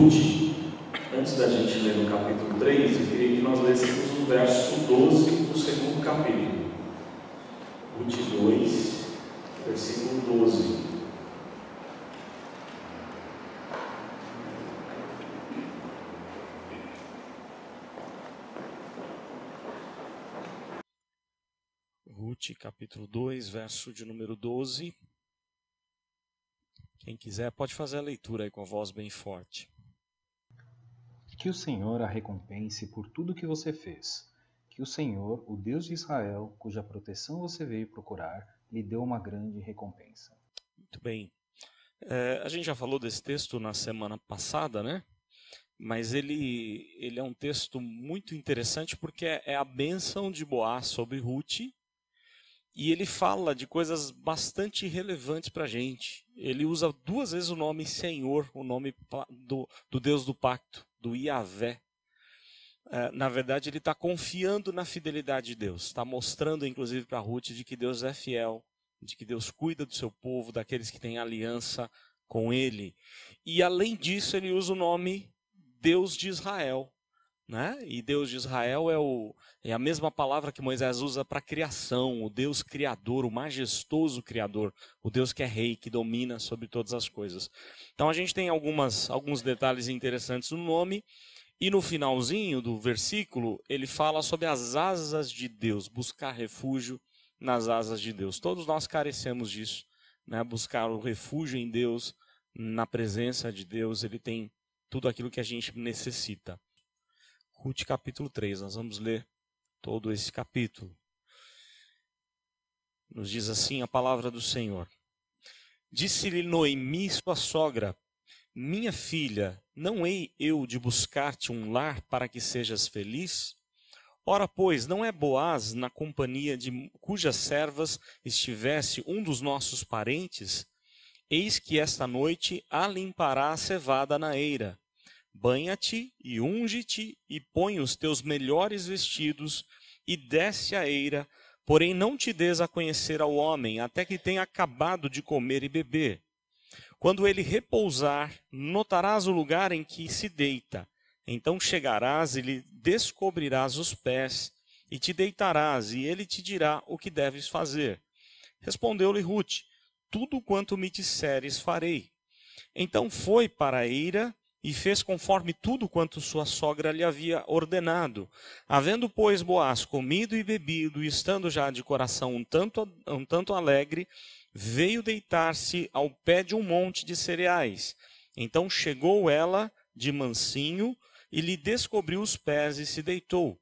Ruth. Antes da gente ler no capítulo 3, eu queria que nós lêssemos o verso 12 do segundo capítulo. Ruth 2, versículo 12. Ruth, capítulo 2, verso de número 12. Quem quiser pode fazer a leitura aí com a voz bem forte. Que o Senhor a recompense por tudo que você fez. Que o Senhor, o Deus de Israel, cuja proteção você veio procurar, lhe dê uma grande recompensa. Muito bem. A gente já falou desse texto na semana passada, né? Mas ele é um texto muito interessante porque é a bênção de Boaz sobre Ruth. E ele fala de coisas bastante relevantes para a gente. Ele usa 2 vezes o nome Senhor, o nome do Deus do pacto, do Iavé. Na verdade, ele está confiando na fidelidade de Deus. Está mostrando, inclusive, para Ruth de que Deus é fiel, de que Deus cuida do seu povo, daqueles que têm aliança com ele. E, além disso, ele usa o nome Deus de Israel. Né? E Deus de Israel é a mesma palavra que Moisés usa para criação, o Deus criador, o majestoso criador, o Deus que é rei, que domina sobre todas as coisas. Então a gente tem alguns detalhes interessantes no nome, e no finalzinho do versículo ele fala sobre as asas de Deus, buscar refúgio nas asas de Deus. Todos nós carecemos disso, né? Buscar o refúgio em Deus, na presença de Deus, ele tem tudo aquilo que a gente necessita. Ruth capítulo 3, nós vamos ler todo esse capítulo. Nos diz assim a palavra do Senhor. Disse-lhe Noemi, sua sogra, minha filha, não hei eu de buscar-te um lar para que sejas feliz? Ora, pois, não é Boaz na companhia de cujas servas estivesse um dos nossos parentes? Eis que esta noite alimpará a cevada na eira. Banha-te e unge-te e põe os teus melhores vestidos e desce a eira, porém não te des a conhecer ao homem, até que tenha acabado de comer e beber. Quando ele repousar, notarás o lugar em que se deita. Então chegarás e lhe descobrirás os pés, e te deitarás, e ele te dirá o que deves fazer. Respondeu-lhe Ruth, tudo quanto me disseres farei. Então foi para a eira, e fez conforme tudo quanto sua sogra lhe havia ordenado. Havendo, pois, Boaz comido e bebido, e estando já de coração um tanto alegre, veio deitar-se ao pé de um monte de cereais. Então chegou ela de mansinho, e lhe descobriu os pés, e se deitou.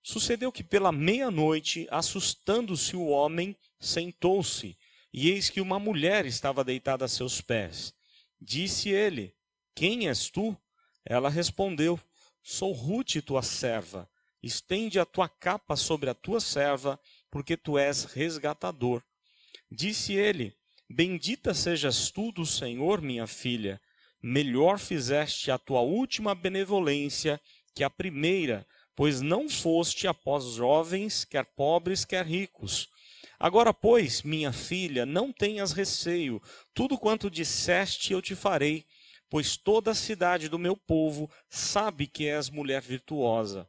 Sucedeu que pela meia-noite, assustando-se o homem, sentou-se, e eis que uma mulher estava deitada a seus pés. Disse ele, quem és tu? Ela respondeu, sou Ruth, tua serva. Estende a tua capa sobre a tua serva, porque tu és resgatador. Disse ele, bendita sejas tu do Senhor, minha filha. Melhor fizeste a tua última benevolência que a primeira, pois não foste após jovens, quer pobres, quer ricos. Agora, pois, minha filha, não tenhas receio. Tudo quanto disseste eu te farei. Pois toda a cidade do meu povo sabe que és mulher virtuosa.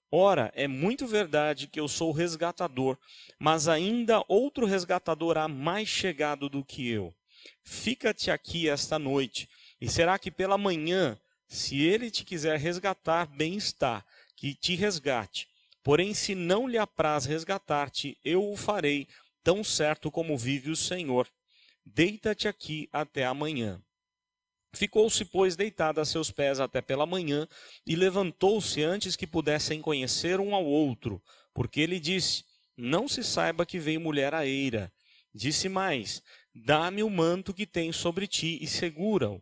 Ora, é muito verdade que eu sou resgatador, mas ainda outro resgatador há mais chegado do que eu. Fica-te aqui esta noite, e será que pela manhã, se ele te quiser resgatar, bem está, que te resgate. Porém, se não lhe apraz resgatar-te, eu o farei, tão certo como vive o Senhor. Deita-te aqui até amanhã. Ficou-se, pois, deitada a seus pés até pela manhã, e levantou-se antes que pudessem conhecer um ao outro, porque ele disse, não se saiba que veio mulher à eira. Disse mais, dá-me o manto que tens sobre ti, e segura-o.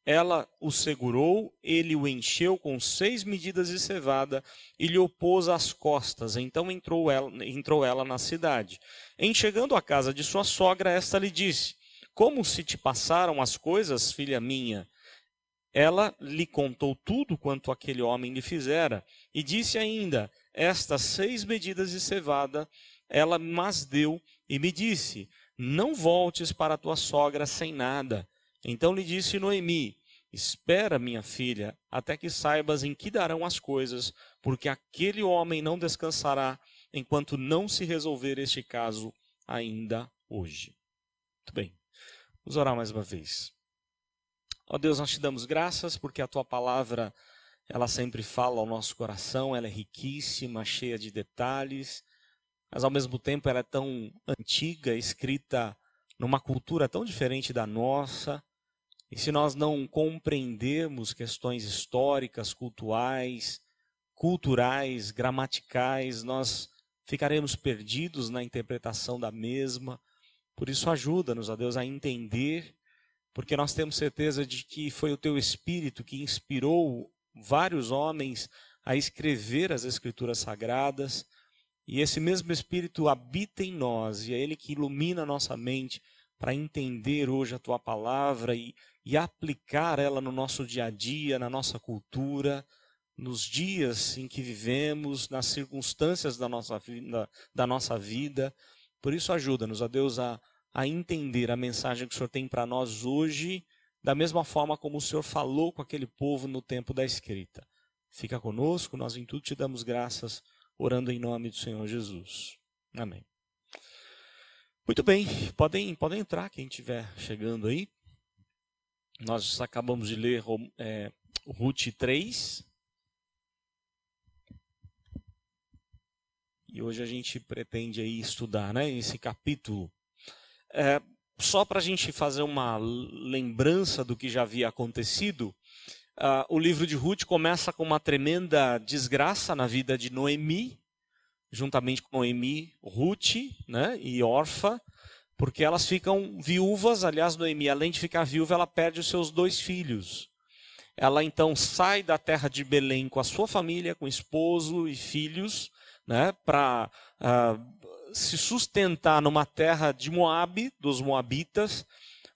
Ela o segurou, ele o encheu com 6 medidas de cevada, e lhe o pôs às costas. Então entrou ela na cidade. Em chegando à casa de sua sogra, esta lhe disse, como se te passaram as coisas, filha minha? Ela lhe contou tudo quanto aquele homem lhe fizera, e disse ainda, estas 6 medidas de cevada, ela mas deu, e me disse, não voltes para tua sogra sem nada. Então lhe disse Noemi, espera, minha filha, até que saibas em que darão as coisas, porque aquele homem não descansará enquanto não se resolver este caso ainda hoje. Muito bem, vamos orar mais uma vez. Ó Deus, nós te damos graças porque a tua palavra, ela sempre fala ao nosso coração, ela é riquíssima, cheia de detalhes, mas ao mesmo tempo ela é tão antiga, escrita numa cultura tão diferente da nossa. E se nós não compreendermos questões históricas, culturais, gramaticais, nós ficaremos perdidos na interpretação da mesma. Por isso ajuda-nos, ó Deus, a entender, porque nós temos certeza de que foi o teu Espírito que inspirou vários homens a escrever as Escrituras Sagradas, e esse mesmo Espírito habita em nós, e é Ele que ilumina a nossa mente para entender hoje a tua palavra e aplicar ela no nosso dia a dia, na nossa cultura, nos dias em que vivemos, nas circunstâncias da nossa vida. Por isso ajuda-nos, ó Deus, a entender a mensagem que o Senhor tem para nós hoje, da mesma forma como o Senhor falou com aquele povo no tempo da escrita. Fica conosco, nós em tudo te damos graças, orando em nome do Senhor Jesus. Amém. Muito bem, podem entrar quem estiver chegando aí. Nós acabamos de ler Ruth 3. E hoje a gente pretende aí estudar, né, esse capítulo. Só para a gente fazer uma lembrança do que já havia acontecido, o livro de Ruth começa com uma tremenda desgraça na vida de Noemi, juntamente com Noemi, Ruth, né, e Orfa, porque elas ficam viúvas. Aliás, Noemi, além de ficar viúva, ela perde os seus 2 filhos. Ela então sai da terra de Belém com a sua família, com esposo e filhos, né, para se sustentar numa terra de Moabe, dos moabitas.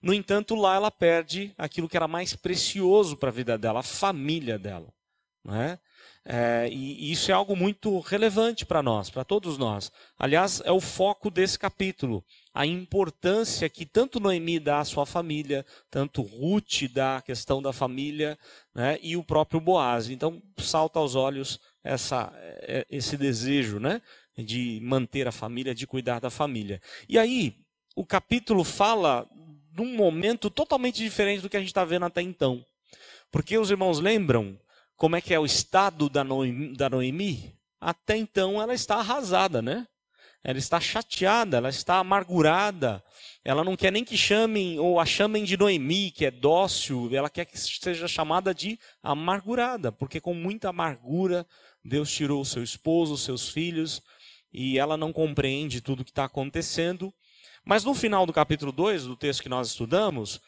No entanto, lá ela perde aquilo que era mais precioso para a vida dela, a família dela, né? E isso é algo muito relevante para nós, para todos nós. Aliás, é o foco desse capítulo, a importância que tanto Noemi dá à sua família, tanto Ruth dá à questão da família, né, e o próprio Boaz. Então, salta aos olhos esse desejo, né, de manter a família, de cuidar da família. E aí, o capítulo fala de um momento totalmente diferente do que a gente está vendo até então. Porque os irmãos lembram como é que é o estado da Noemi? Até então ela está arrasada, né? Ela está chateada, ela está amargurada. Ela não quer nem que chamem ou a chamem de Noemi, que é dócil. Ela quer que seja chamada de amargurada, porque com muita amargura Deus tirou o seu esposo, os seus filhos, e ela não compreende tudo o que está acontecendo. Mas no final do capítulo 2, do texto que nós estudamos,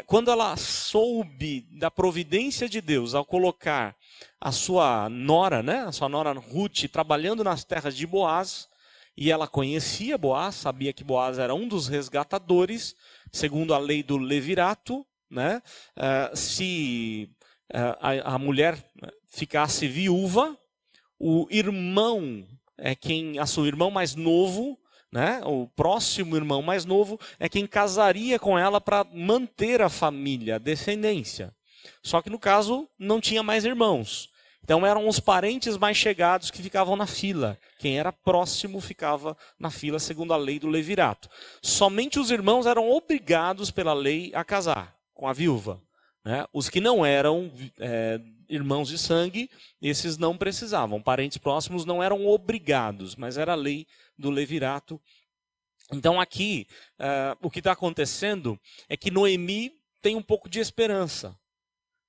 quando ela soube da providência de Deus ao colocar a sua nora, né, a sua nora Ruth, trabalhando nas terras de Boaz, e ela conhecia Boaz, sabia que Boaz era um dos resgatadores, segundo a lei do levirato, né, se a mulher ficasse viúva, o irmão seu irmão mais novo, né, o próximo irmão mais novo é quem casaria com ela para manter a família, a descendência. Só que no caso não tinha mais irmãos. Então eram os parentes mais chegados que ficavam na fila. Quem era próximo ficava na fila segundo a lei do levirato. Somente os irmãos eram obrigados pela lei a casar com a viúva, né? Os que não eram irmãos de sangue, esses não precisavam. Parentes próximos não eram obrigados, mas era a lei do levirato. Então aqui, o que está acontecendo é que Noemi tem um pouco de esperança,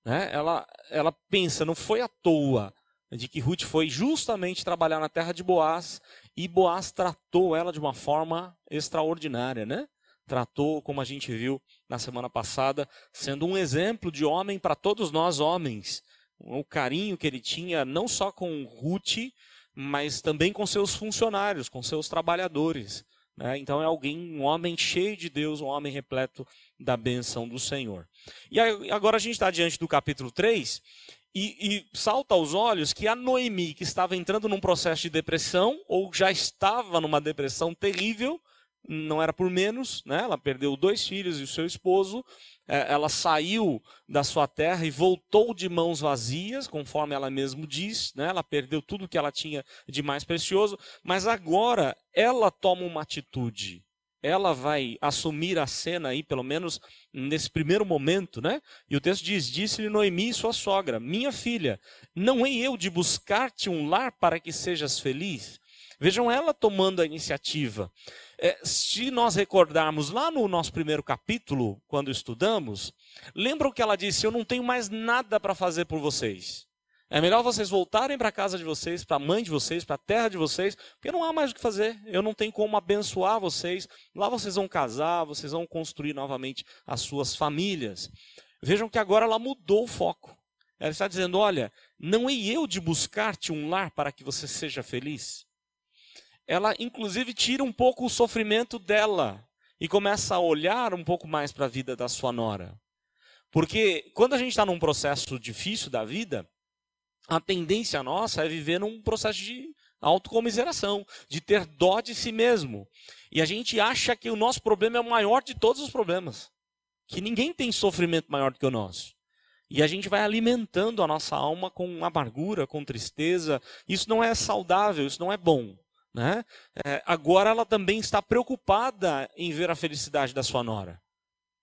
né? Ela pensa, não foi à toa de que Ruth foi justamente trabalhar na terra de Boaz, e Boaz tratou ela de uma forma extraordinária, né? Tratou, como a gente viu na semana passada, sendo um exemplo de homem para todos nós homens. O carinho que ele tinha não só com Ruth, mas também com seus funcionários, com seus trabalhadores, né? Então é um homem cheio de Deus, um homem repleto da bênção do Senhor. E agora a gente está diante do capítulo 3 e salta aos olhos que a Noemi, que estava entrando num processo de depressão, ou já estava numa depressão terrível, não era por menos, né? Ela perdeu 2 filhos e o seu esposo. Ela saiu da sua terra e voltou de mãos vazias, conforme ela mesma diz, né? Ela perdeu tudo que ela tinha de mais precioso, mas agora ela toma uma atitude. Ela vai assumir a cena aí, pelo menos nesse primeiro momento, né? E o texto diz: disse-lhe Noemi, sua sogra, minha filha, não hei eu de buscar-te um lar para que sejas feliz? Vejam ela tomando a iniciativa. Se nós recordarmos lá no nosso primeiro capítulo, quando estudamos, lembram que ela disse: eu não tenho mais nada para fazer por vocês. É melhor vocês voltarem para a casa de vocês, para a mãe de vocês, para a terra de vocês, porque não há mais o que fazer. Eu não tenho como abençoar vocês. Lá vocês vão casar, vocês vão construir novamente as suas famílias. Vejam que agora ela mudou o foco. Ela está dizendo: olha, não hei eu de buscar-te um lar para que você seja feliz? Ela, inclusive, tira um pouco o sofrimento dela e começa a olhar um pouco mais para a vida da sua nora. Porque quando a gente está num processo difícil da vida, a tendência nossa é viver num processo de autocomiseração, de ter dó de si mesmo. E a gente acha que o nosso problema é o maior de todos os problemas. Que ninguém tem sofrimento maior do que o nosso. E a gente vai alimentando a nossa alma com amargura, com tristeza. Isso não é saudável, isso não é bom. Né? Agora ela também está preocupada em ver a felicidade da sua nora.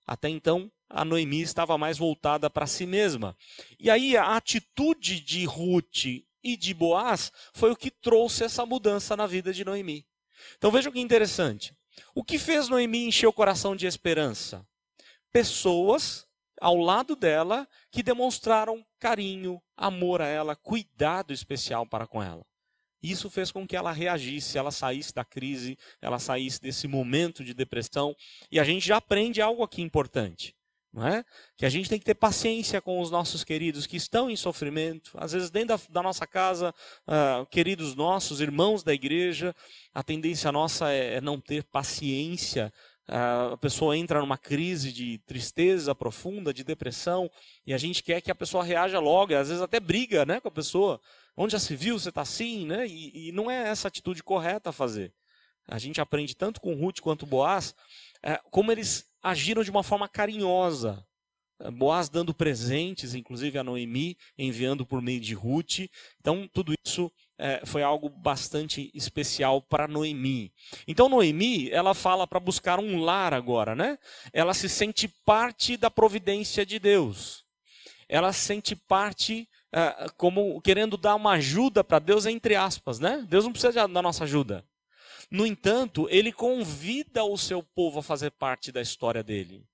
Até então, a Noemi estava mais voltada para si mesma. E aí a atitude de Ruth e de Boaz foi o que trouxe essa mudança na vida de Noemi. Então vejam que interessante. O que fez Noemi encher o coração de esperança? Pessoas ao lado dela que demonstraram carinho, amor a ela, cuidado especial para com ela. Isso fez com que ela reagisse, ela saísse da crise, ela saísse desse momento de depressão. E a gente já aprende algo aqui importante, não é? Que a gente tem que ter paciência com os nossos queridos que estão em sofrimento. Às vezes dentro da nossa casa, queridos nossos, irmãos da igreja, a tendência nossa é não ter paciência. A pessoa entra numa crise de tristeza profunda, de depressão, e a gente quer que a pessoa reaja logo, e às vezes até briga, né, com a pessoa. Onde já se viu, você está assim, né? E não é essa atitude correta a fazer. A gente aprende tanto com Ruth quanto Boaz, como eles agiram de uma forma carinhosa. Boaz dando presentes, inclusive a Noemi, enviando por meio de Ruth. Então, tudo isso foi algo bastante especial para Noemi. Então, Noemi, ela fala para buscar um lar agora, né? Ela se sente parte da providência de Deus. Ela se sente parte como querendo dar uma ajuda para Deus, entre aspas, né? Deus não precisa da nossa ajuda. No entanto, ele convida o seu povo a fazer parte da história dele.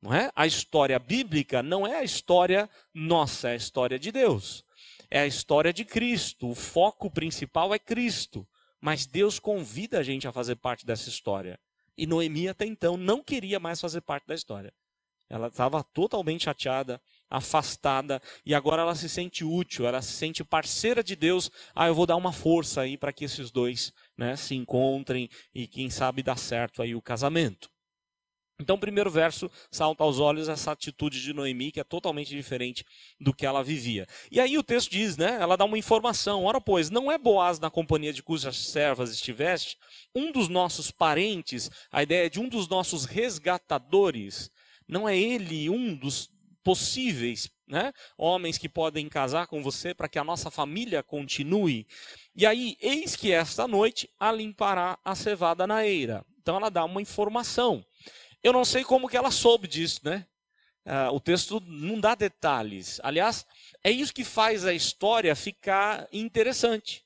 Não é? A história bíblica não é a história nossa, é a história de Deus. É a história de Cristo. O foco principal é Cristo. Mas Deus convida a gente a fazer parte dessa história. E Noemi até então não queria mais fazer parte da história. Ela estava totalmente chateada, afastada, e agora ela se sente útil, ela se sente parceira de Deus. Eu vou dar uma força aí para que esses dois, né, se encontrem e quem sabe dá certo aí o casamento. Então o primeiro verso salta aos olhos essa atitude de Noemi, que é totalmente diferente do que ela vivia. E aí o texto diz, né, ela dá uma informação: ora pois, não é Boaz na companhia de cujas servas estiveste, um dos nossos parentes, a ideia é de um dos nossos resgatadores. Não é ele um dos possíveis, né, homens que podem casar com você para que a nossa família continue? E aí, eis que esta noite a limpará a cevada na eira. Então ela dá uma informação. Eu não sei como que ela soube disso, né? O texto não dá detalhes. Aliás, é isso que faz a história ficar interessante.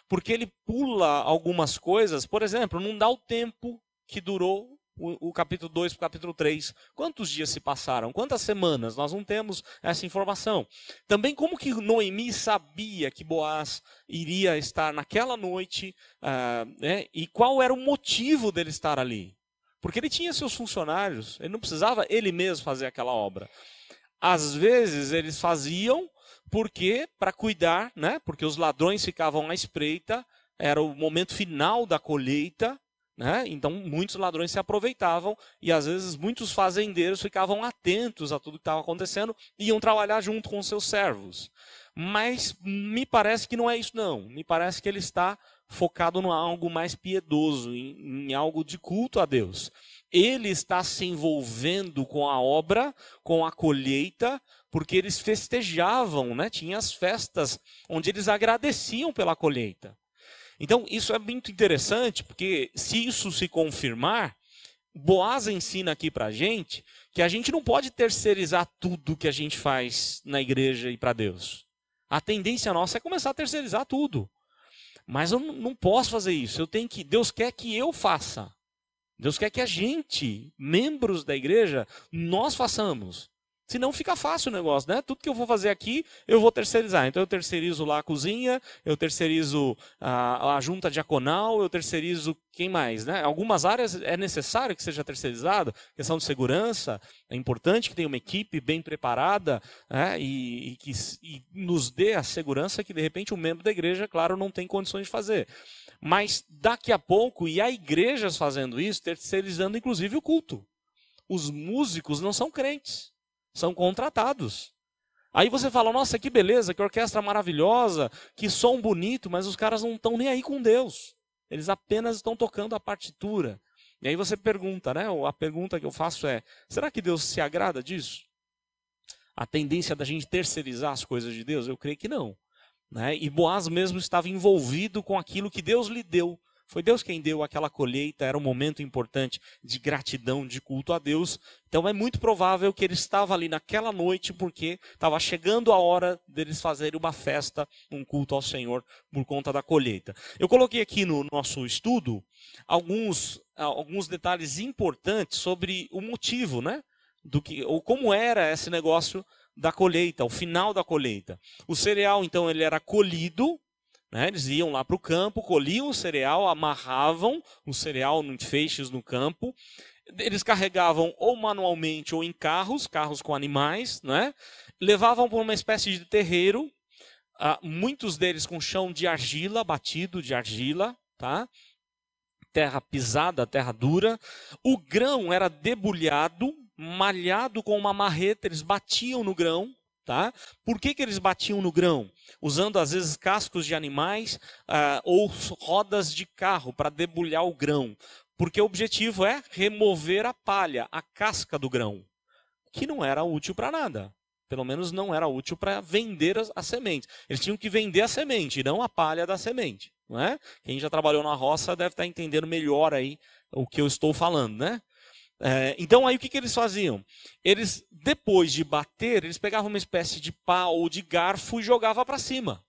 Porque ele pula algumas coisas. Por exemplo, não dá o tempo que durou o capítulo 2 para o capítulo 3. Quantos dias se passaram? Quantas semanas? Nós não temos essa informação. Também como que Noemi sabia que Boaz iria estar naquela noite, né? E qual era o motivo dele estar ali? Porque ele tinha seus funcionários, ele não precisava ele mesmo fazer aquela obra. Às vezes eles faziam para cuidar, né? Porque os ladrões ficavam à espreita, era o momento final da colheita, né? Então muitos ladrões se aproveitavam e às vezes muitos fazendeiros ficavam atentos a tudo que estava acontecendo e iam trabalhar junto com seus servos. Mas me parece que não é isso não, me parece que ele está focado em algo mais piedoso, em algo de culto a Deus. Ele está se envolvendo com a obra, com a colheita, porque eles festejavam, né? Tinha as festas onde eles agradeciam pela colheita. Então, isso é muito interessante, porque se isso se confirmar, Boaz ensina aqui para a gente que a gente não pode terceirizar tudo que a gente faz na igreja e para Deus. A tendência nossa é começar a terceirizar tudo. Mas eu não posso fazer isso. Deus quer que eu faça. Deus quer que a gente, membros da igreja, nós façamos. Senão fica fácil o negócio, né? Tudo que eu vou fazer aqui, eu vou terceirizar. Então eu terceirizo lá a cozinha, eu terceirizo a junta diaconal, eu terceirizo quem mais, né? Algumas áreas é necessário que seja terceirizado. Questão de segurança, é importante que tenha uma equipe bem preparada, né? e nos dê a segurança que de repente um membro da igreja, claro, não tem condições de fazer. Mas daqui a pouco, e há igrejas fazendo isso, terceirizando inclusive o culto. Os músicos não são crentes. São contratados. Aí você fala, nossa, que beleza, que orquestra maravilhosa, que som bonito, mas os caras não estão nem aí com Deus. Eles apenas estão tocando a partitura. E aí você pergunta, né? A pergunta que eu faço é, será que Deus se agrada disso? A tendência da gente terceirizar as coisas de Deus? Eu creio que não. Né? E Boaz mesmo estava envolvido com aquilo que Deus lhe deu. Foi Deus quem deu aquela colheita, era um momento importante de gratidão, de culto a Deus. Então é muito provável que ele estava ali naquela noite porque estava chegando a hora deles fazerem uma festa, um culto ao Senhor por conta da colheita. Eu coloquei aqui no nosso estudo alguns detalhes importantes sobre o motivo, né? Ou como era esse negócio da colheita, o final da colheita. O cereal, então, ele era colhido. Eles iam lá para o campo, colhiam o cereal, amarravam o cereal em feixes no campo. Eles carregavam ou manualmente ou em carros com animais, né? Levavam para uma espécie de terreiro, muitos deles com chão de argila, batido de argila, tá? Terra pisada, terra dura. O grão era debulhado, malhado com uma marreta, eles batiam no grão. Tá? Por que eles batiam no grão? Usando às vezes cascos de animais ou rodas de carro para debulhar o grão. Porque o objetivo é remover a palha, a casca do grão, que não era útil para nada. Pelo menos não era útil para vender as sementes. Eles tinham que vender a semente, não a palha da semente. Não é? Quem já trabalhou na roça deve estar entendendo melhor aí o que eu estou falando, né? Então aí o que eles faziam? Eles, depois de bater, eles pegavam uma espécie de pá ou de garfo e jogavam para cima.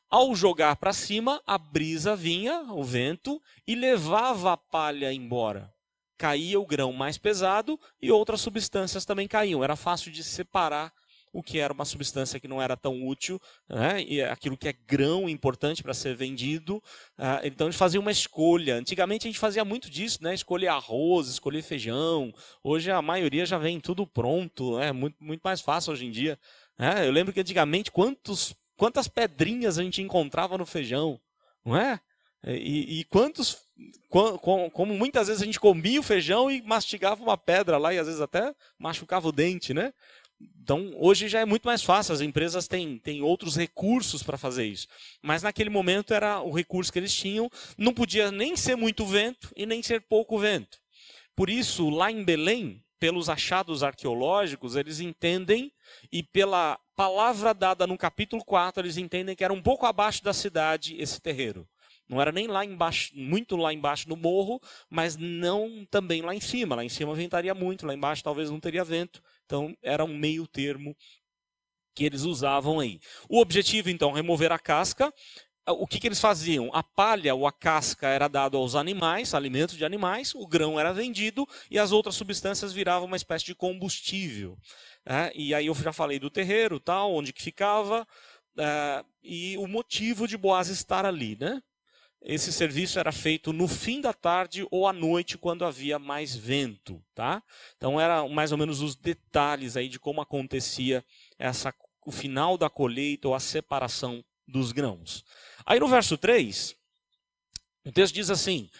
Ao jogar para cima, a brisa vinha, o vento, e levava a palha embora. Caía o grão mais pesado e outras substâncias também caíam. Era fácil de separar o que era uma substância que não era tão útil, né? E aquilo que é grão importante para ser vendido. Então eles faziam uma escolha. Antigamente a gente fazia muito disso, né? Escolher arroz, escolher feijão. Hoje a maioria já vem tudo pronto, é muito mais fácil hoje em dia. Eu lembro que antigamente quantas pedrinhas a gente encontrava no feijão, não é? Como muitas vezes a gente comia o feijão e mastigava uma pedra lá e às vezes até machucava o dente, né? Então, hoje já é muito mais fácil, as empresas têm outros recursos para fazer isso. Mas naquele momento era o recurso que eles tinham, não podia nem ser muito vento e nem ser pouco vento. Por isso, lá em Belém, pelos achados arqueológicos, eles entendem, e pela palavra dada no capítulo 4, eles entendem que era um pouco abaixo da cidade esse terreiro. Não era nem lá embaixo, muito lá embaixo no morro, mas não também lá em cima. Lá em cima ventaria muito, lá embaixo talvez não teria vento. Então era um meio termo que eles usavam aí. O objetivo, então, remover a casca. O que eles faziam? A palha ou a casca era dado aos animais, alimentos de animais, o grão era vendido e as outras substâncias viravam uma espécie de combustível. E aí eu já falei do terreiro, tal, onde que ficava, e o motivo de Boaz estar ali, né? Esse serviço era feito no fim da tarde ou à noite, quando havia mais vento, tá? Então, eram mais ou menos os detalhes aí de como acontecia o final da colheita ou a separação dos grãos. Aí no verso 3, o texto diz assim: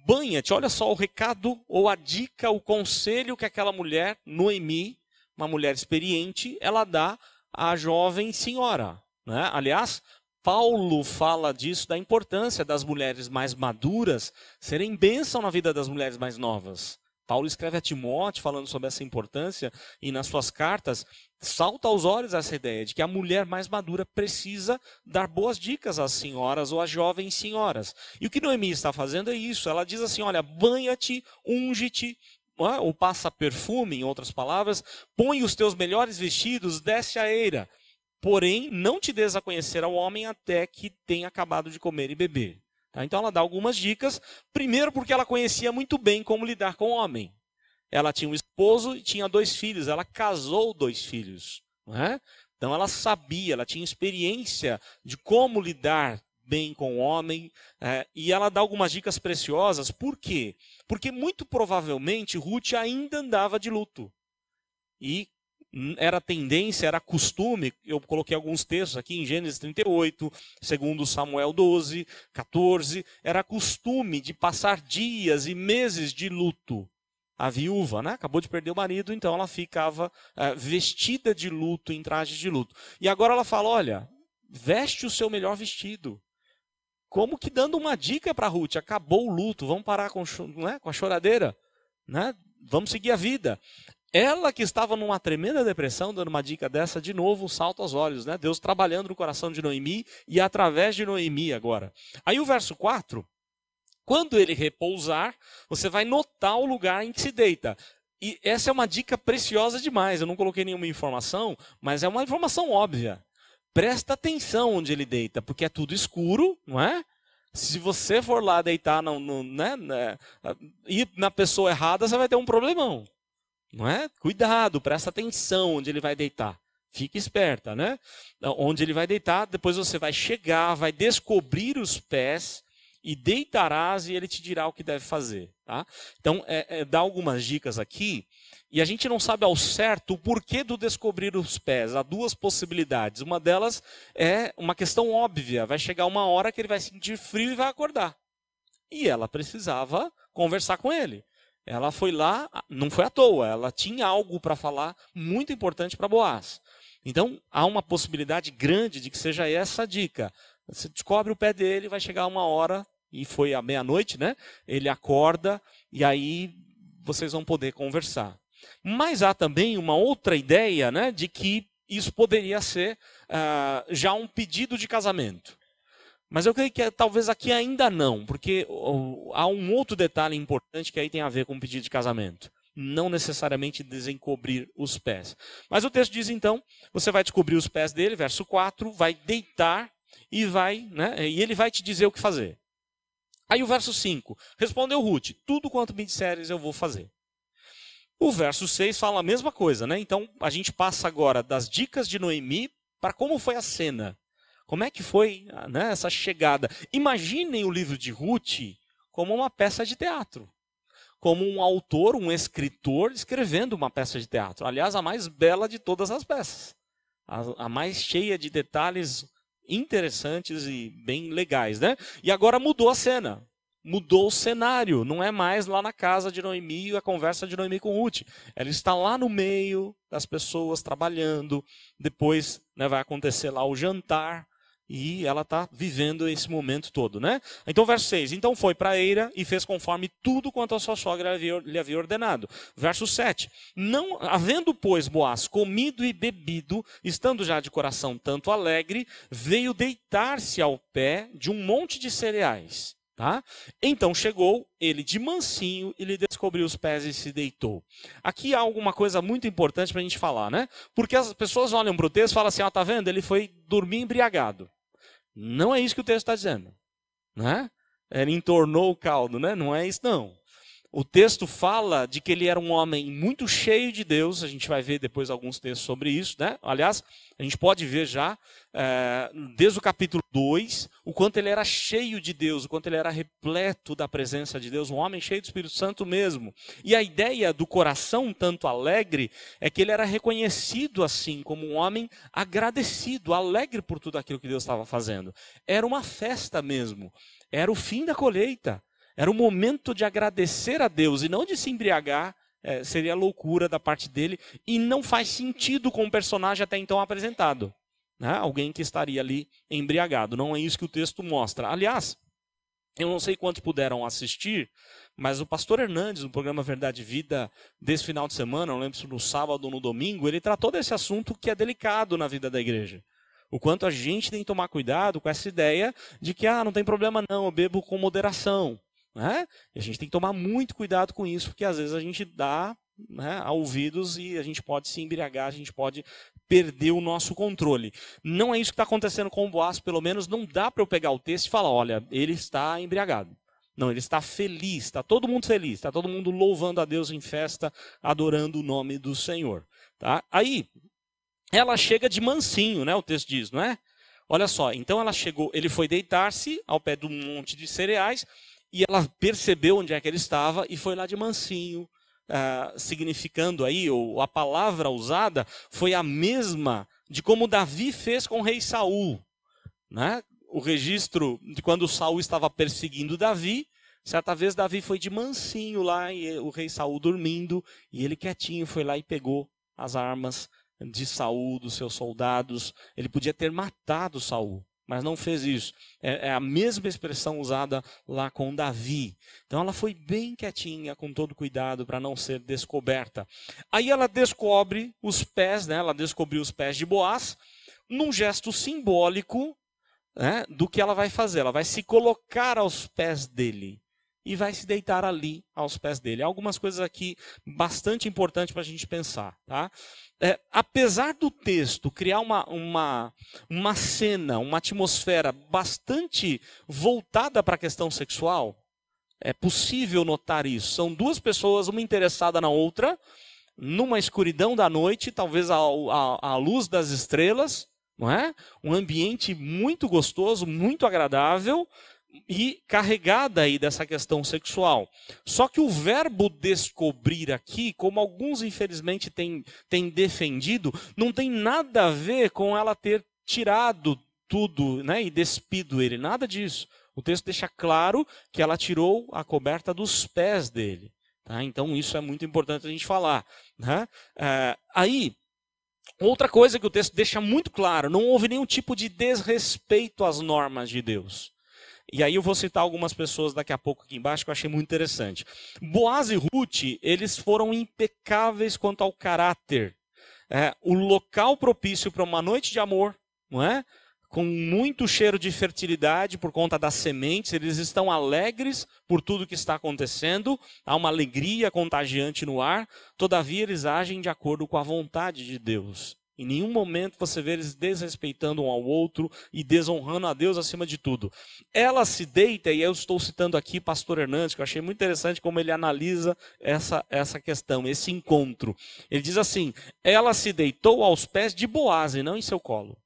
banha-te, olha só o recado ou a dica, o conselho que aquela mulher, Noemi, uma mulher experiente, ela dá à jovem senhora, né? Aliás, Paulo fala disso, da importância das mulheres mais maduras serem bênção na vida das mulheres mais novas. Paulo escreve a Timóteo falando sobre essa importância e nas suas cartas salta aos olhos essa ideia de que a mulher mais madura precisa dar boas dicas às senhoras ou às jovens senhoras. E o que Noemi está fazendo é isso. Ela diz assim, olha, banha-te, unge-te, ou passa perfume, em outras palavras, põe os teus melhores vestidos, desce a eira. Porém, não te des a conhecer ao homem até que tenha acabado de comer e beber. Tá? Então ela dá algumas dicas. Primeiro porque ela conhecia muito bem como lidar com o homem. Ela tinha um esposo e tinha 2 filhos. Ela casou 2 filhos. Não é? Então ela sabia, ela tinha experiência de como lidar bem com o homem. E ela dá algumas dicas preciosas. Por quê? Porque muito provavelmente Ruth ainda andava de luto. E era tendência, era costume, eu coloquei alguns textos aqui em Gênesis 38, segundo Samuel 12, 14, era costume de passar dias e meses de luto. A viúva, né, acabou de perder o marido, então ela ficava vestida de luto, em trajes de luto. E agora ela fala, olha, veste o seu melhor vestido. Como que dando uma dica para Ruth, acabou o luto, vamos parar com a choradeira, né? Vamos seguir a vida. Ela que estava numa tremenda depressão, dando uma dica dessa, de novo, salta aos olhos, né? Deus trabalhando no coração de Noemi e através de Noemi agora. Aí o verso 4, quando ele repousar, você vai notar o lugar em que se deita. E essa é uma dica preciosa demais, eu não coloquei nenhuma informação, mas é uma informação óbvia. Presta atenção onde ele deita, porque é tudo escuro, não é? Se você for lá deitar ir na pessoa errada, você vai ter um problemão. Não é? Cuidado, presta atenção onde ele vai deitar. Fique esperta, né? Onde ele vai deitar, depois você vai chegar, vai descobrir os pés e deitarás e ele te dirá o que deve fazer. Tá? Então, dá algumas dicas aqui e a gente não sabe ao certo o porquê do descobrir os pés. Há 2 possibilidades. Uma delas é uma questão óbvia. Vai chegar uma hora que ele vai sentir frio e vai acordar. E ela precisava conversar com ele. Ela foi lá, não foi à toa, ela tinha algo para falar muito importante para Boaz. Então, há uma possibilidade grande de que seja essa a dica. Você descobre o pé dele, vai chegar uma hora, e foi à meia-noite, né? Ele acorda, e aí vocês vão poder conversar. Mas há também uma outra ideia, né, de que isso poderia ser já um pedido de casamento. Mas eu creio que talvez aqui ainda não, porque há um outro detalhe importante que aí tem a ver com o pedido de casamento. Não necessariamente desencobrir os pés. Mas o texto diz então, você vai descobrir os pés dele, verso 4, vai deitar e e ele vai te dizer o que fazer. Aí o verso 5, respondeu Ruth, tudo quanto me disseres eu vou fazer. O verso 6 fala a mesma coisa, né? Então a gente passa agora das dicas de Noemi para como foi a cena. Como é que foi, né, essa chegada? Imaginem o livro de Ruth como uma peça de teatro. Como um autor, um escritor, escrevendo uma peça de teatro. Aliás, a mais bela de todas as peças. A mais cheia de detalhes interessantes e bem legais, né? E agora mudou a cena. Mudou o cenário. Não é mais lá na casa de Noemi a conversa de Noemi com Ruth. Ela está lá no meio das pessoas trabalhando. Depois, né, vai acontecer lá o jantar. E ela está vivendo esse momento todo, né? Então, verso 6. Então foi para a eira e fez conforme tudo quanto a sua sogra lhe havia ordenado. Verso 7. Não, havendo, pois, Boaz comido e bebido, estando já de coração tanto alegre, veio deitar-se ao pé de um monte de cereais. Tá? Então chegou ele de mansinho e lhe descobriu os pés e se deitou. Aqui há alguma coisa muito importante para a gente falar, né? Porque as pessoas olham para o texto e falam assim, tá vendo? Ele foi dormir embriagado. Não é isso que o texto está dizendo. Né? Ele entornou o caldo, né? Não é isso não. O texto fala de que ele era um homem muito cheio de Deus. A gente vai ver depois alguns textos sobre isso, né? Aliás, a gente pode ver já, desde o capítulo 2, o quanto ele era cheio de Deus, o quanto ele era repleto da presença de Deus, um homem cheio do Espírito Santo mesmo. E a ideia do coração tanto alegre é que ele era reconhecido assim, como um homem agradecido, alegre por tudo aquilo que Deus estava fazendo. Era uma festa mesmo, era o fim da colheita. Era um momento de agradecer a Deus e não de se embriagar, seria loucura da parte dele e não faz sentido com o personagem até então apresentado. né? Alguém que estaria ali embriagado. Não é isso que o texto mostra. Aliás, eu não sei quantos puderam assistir, mas o pastor Hernandes, no programa Verdade e Vida desse final de semana, não lembro se no sábado ou no domingo, ele tratou desse assunto que é delicado na vida da igreja. O quanto a gente tem que tomar cuidado com essa ideia de que não tem problema não, eu bebo com moderação. Né? E a gente tem que tomar muito cuidado com isso, porque às vezes a gente dá, né, ouvidos e a gente pode se embriagar, a gente pode perder o nosso controle. Não é isso que está acontecendo com o Boaz, pelo menos não dá para eu pegar o texto e falar, olha, ele está embriagado. Não, ele está feliz, está todo mundo feliz, está todo mundo louvando a Deus em festa, adorando o nome do Senhor. Tá? Aí, ela chega de mansinho, né, o texto diz, não é? Olha só, então ela chegou, ele foi deitar-se ao pé de um monte de cereais, e ela percebeu onde é que ele estava e foi lá de mansinho, significando aí, ou a palavra usada foi a mesma de como Davi fez com o rei Saul. Né? O registro de quando Saul estava perseguindo Davi, certa vez Davi foi de mansinho lá, e o rei Saul dormindo, e ele quietinho foi lá e pegou as armas de Saul, dos seus soldados. Ele podia ter matado Saul, mas não fez isso. É a mesma expressão usada lá com Davi. Então ela foi bem quietinha, com todo cuidado, para não ser descoberta. Aí ela descobre os pés, né? Ela descobriu os pés de Boaz, num gesto simbólico, né, do que ela vai fazer. Ela vai se colocar aos pés dele e vai se deitar ali aos pés dele. Há algumas coisas aqui bastante importantes para a gente pensar. Tá? Apesar do texto criar uma cena, uma atmosfera bastante voltada para a questão sexual, é possível notar isso. São duas pessoas, uma interessada na outra, numa escuridão da noite, talvez à luz das estrelas, não é? Um ambiente muito gostoso, muito agradável, e carregada aí dessa questão sexual. Só que o verbo descobrir aqui, como alguns infelizmente têm defendido, não tem nada a ver com ela ter tirado tudo, né, e despido ele, nada disso. O texto deixa claro que ela tirou a coberta dos pés dele. Tá? Então isso é muito importante a gente falar. Né? Aí, outra coisa que o texto deixa muito claro, não houve nenhum tipo de desrespeito às normas de Deus. E aí eu vou citar algumas pessoas daqui a pouco aqui embaixo que eu achei muito interessante. Boaz e Ruth, eles foram impecáveis quanto ao caráter. O local propício para uma noite de amor, não é? Com muito cheiro de fertilidade por conta das sementes, eles estão alegres por tudo que está acontecendo, há uma alegria contagiante no ar, todavia eles agem de acordo com a vontade de Deus. Em nenhum momento você vê eles desrespeitando um ao outro e desonrando a Deus acima de tudo. Ela se deita, e eu estou citando aqui pastor Hernandes, que eu achei muito interessante como ele analisa essa questão, esse encontro. Ele diz assim, ela se deitou aos pés de Boaz e não em seu colo.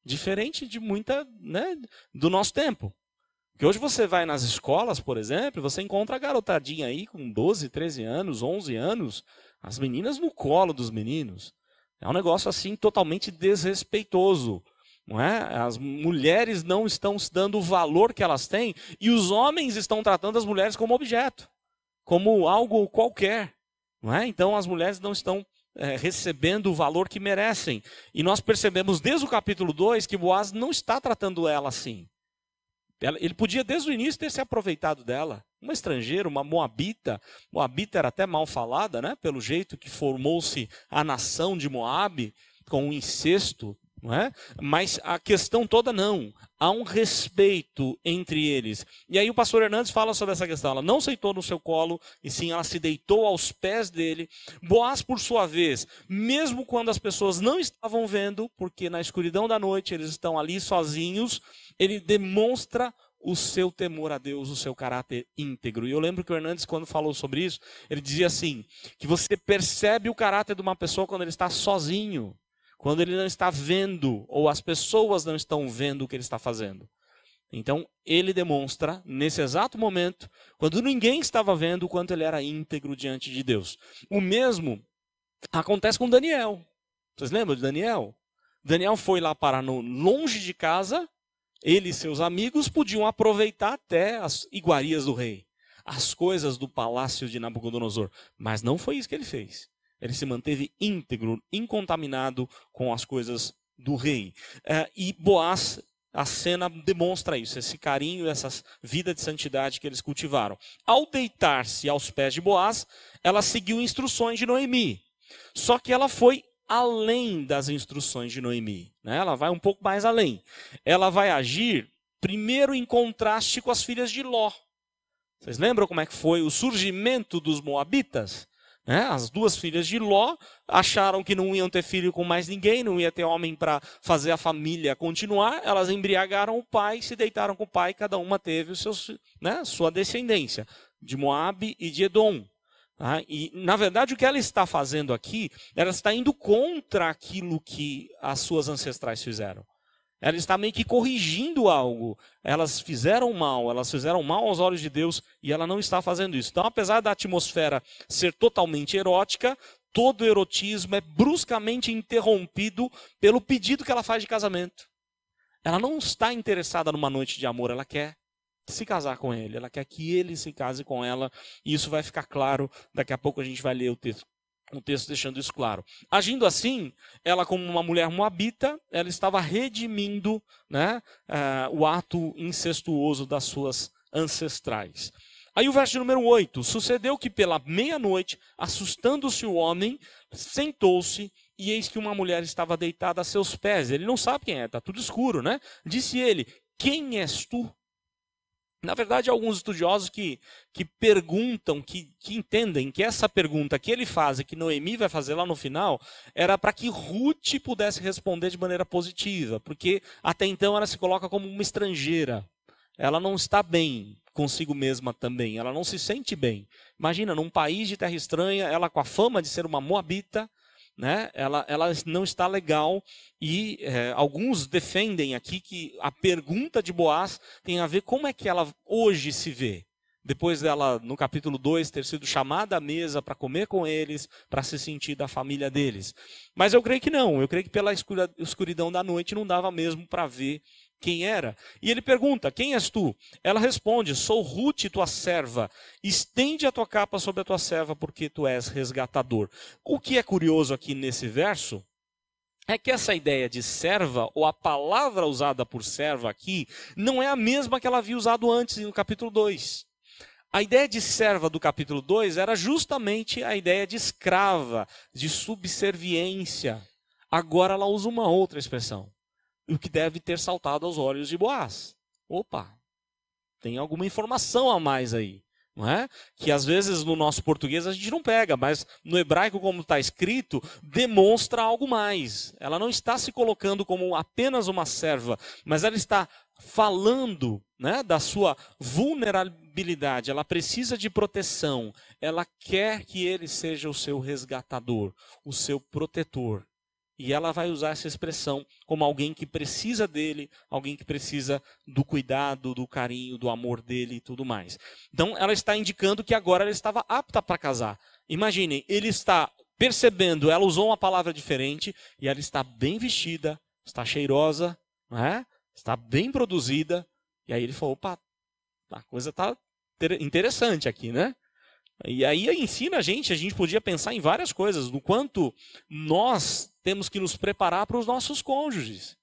Diferente de muita, né, do nosso tempo. Porque hoje você vai nas escolas, por exemplo, você encontra a garotadinha aí com 12, 13 anos, 11 anos, as meninas no colo dos meninos. É um negócio assim totalmente desrespeitoso. Não é? As mulheres não estão se dando o valor que elas têm e os homens estão tratando as mulheres como objeto, como algo qualquer. Não é? Então as mulheres não estão recebendo o valor que merecem. E nós percebemos desde o capítulo 2 que Boaz não está tratando ela assim. Ele podia desde o início ter se aproveitado dela. Uma estrangeira, uma moabita. Moabita era até mal falada, né? Pelo jeito que formou-se a nação de Moabe, com o incesto. Não é? Mas a questão toda não. Há um respeito entre eles. E aí o pastor Hernandes fala sobre essa questão. Ela não sentou no seu colo, e sim ela se deitou aos pés dele. Boaz, por sua vez, mesmo quando as pessoas não estavam vendo, porque na escuridão da noite eles estão ali sozinhos, ele demonstra o seu temor a Deus, o seu caráter íntegro. E eu lembro que o Hernandes, quando falou sobre isso, ele dizia assim, que você percebe o caráter de uma pessoa quando ele está sozinho. Quando ele não está vendo, ou as pessoas não estão vendo o que ele está fazendo. Então, ele demonstra, nesse exato momento, quando ninguém estava vendo, o quanto ele era íntegro diante de Deus. O mesmo acontece com Daniel. Vocês lembram de Daniel? Daniel foi lá parar longe de casa, ele e seus amigos podiam aproveitar até as iguarias do rei, as coisas do palácio de Nabucodonosor. Mas não foi isso que ele fez. Ele se manteve íntegro, incontaminado com as coisas do rei. E Boaz, a cena demonstra isso, esse carinho, essa vida de santidade que eles cultivaram. Ao deitar-se aos pés de Boaz, ela seguiu instruções de Noemi. Só que ela foi além das instruções de Noemi, né? Ela vai um pouco mais além. Ela vai agir primeiro em contraste com as filhas de Ló. Vocês lembram como é que foi o surgimento dos moabitas? As duas filhas de Ló acharam que não iam ter filho com mais ninguém, não ia ter homem para fazer a família continuar. Elas embriagaram o pai, se deitaram com o pai, cada uma teve sua descendência, de Moabe e de Edom. E, na verdade, o que ela está fazendo aqui, ela está indo contra aquilo que as suas ancestrais fizeram. Ela está meio que corrigindo algo. Elas fizeram mal aos olhos de Deus, e ela não está fazendo isso. Então, apesar da atmosfera ser totalmente erótica, todo erotismo é bruscamente interrompido pelo pedido que ela faz de casamento. Ela não está interessada numa noite de amor, ela quer se casar com ele, ela quer que ele se case com ela, e isso vai ficar claro, daqui a pouco a gente vai ler o texto deixando isso claro. Agindo assim, ela como uma mulher moabita, ela estava redimindo, o ato incestuoso das suas ancestrais. Aí o verso número 8, sucedeu que pela meia-noite, assustando-se o homem, sentou-se, e eis que uma mulher estava deitada a seus pés. Ele não sabe quem é, está tudo escuro, né? Disse ele, quem és tu? Na verdade, alguns estudiosos que perguntam, que entendem que essa pergunta que ele faz e que Noemi vai fazer lá no final, era para que Ruth pudesse responder de maneira positiva, porque até então ela se coloca como uma estrangeira. Ela não está bem consigo mesma também, ela não se sente bem. Imagina, num país de terra estranha, ela com a fama de ser uma moabita, ela não está legal, e alguns defendem aqui que a pergunta de Boaz tem a ver como é que ela hoje se vê. Depois dela, no capítulo 2, ter sido chamada à mesa para comer com eles, para se sentir da família deles. Mas eu creio que não, eu creio que pela escuridão da noite não dava mesmo para ver quem era. E ele pergunta, quem és tu? Ela responde, sou Ruth, tua serva. Estende a tua capa sobre a tua serva, porque tu és resgatador. O que é curioso aqui nesse verso é que essa ideia de serva, ou a palavra usada por serva aqui, não é a mesma que ela havia usado antes no capítulo 2. A ideia de serva do capítulo 2 era justamente a ideia de escrava, de subserviência. Agora ela usa uma outra expressão. O que deve ter saltado aos olhos de Boaz. Opa, tem alguma informação a mais aí, não é? Que às vezes no nosso português a gente não pega, mas no hebraico, como está escrito, demonstra algo mais. Ela não está se colocando como apenas uma serva, mas ela está falando, da sua vulnerabilidade. Ela precisa de proteção. Ela quer que ele seja o seu resgatador, o seu protetor. E ela vai usar essa expressão como alguém que precisa dele, alguém que precisa do cuidado, do carinho, do amor dele e tudo mais. Então ela está indicando que agora ela estava apta para casar. Imaginem, ele está percebendo, ela usou uma palavra diferente, e ela está bem vestida, está cheirosa, está bem produzida. E aí ele falou, opa, a coisa está interessante aqui, E aí ensina a gente podia pensar em várias coisas, do quanto nós temos que nos preparar para os nossos cônjuges,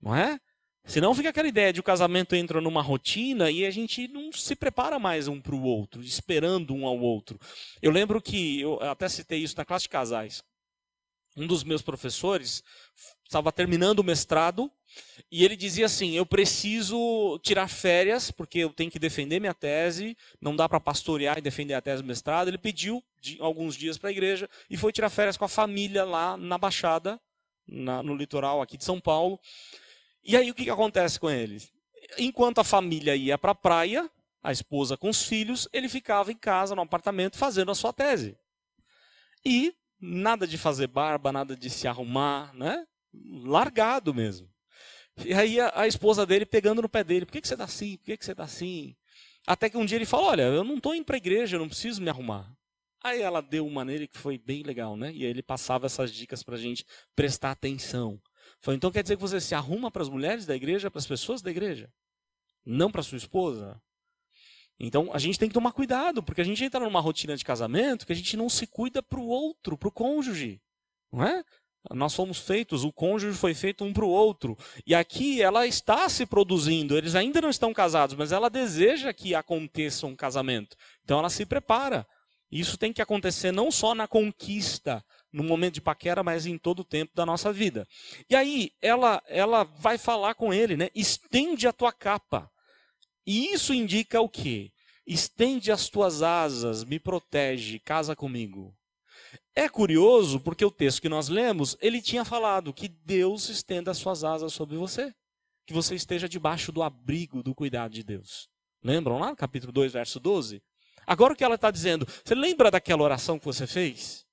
não é? Senão fica aquela ideia de o casamento entra numa rotina e a gente não se prepara mais um para o outro, esperando um ao outro. Eu lembro que, eu até citei isso na classe de casais, um dos meus professores estava terminando o mestrado, e ele dizia assim, eu preciso tirar férias, porque eu tenho que defender minha tese, não dá para pastorear e defender a tese do mestrado. Ele pediu alguns dias para a igreja e foi tirar férias com a família lá na Baixada, no litoral aqui de São Paulo. E aí o que acontece com eles? Enquanto a família ia para a praia, a esposa com os filhos, ele ficava em casa, no apartamento, fazendo a sua tese. E nada de fazer barba, nada de se arrumar, largado mesmo. E aí a esposa dele pegando no pé dele, por que você está assim? Por que você está assim? Até que um dia ele falou, olha, eu não estou indo para a igreja, eu não preciso me arrumar. Aí ela deu uma nele que foi bem legal, E aí ele passava essas dicas para a gente prestar atenção. Falou, então quer dizer que você se arruma para as mulheres da igreja, para as pessoas da igreja? Não para sua esposa? Então a gente tem que tomar cuidado, porque a gente entra numa rotina de casamento que a gente não se cuida para o outro, para o cônjuge, não é? Nós fomos feitos, o cônjuge foi feito um para o outro. E aqui ela está se produzindo, eles ainda não estão casados, mas ela deseja que aconteça um casamento. Então ela se prepara. Isso tem que acontecer não só na conquista, no momento de paquera, mas em todo o tempo da nossa vida. E aí ela vai falar com ele, né? Estende a tua capa. E isso indica o quê? Estende as tuas asas, me protege, casa comigo. É curioso porque o texto que nós lemos, ele tinha falado que Deus estenda as suas asas sobre você. Que você esteja debaixo do abrigo do cuidado de Deus. Lembram lá no capítulo 2, verso 12? Agora o que ela está dizendo, você lembra daquela oração que você fez?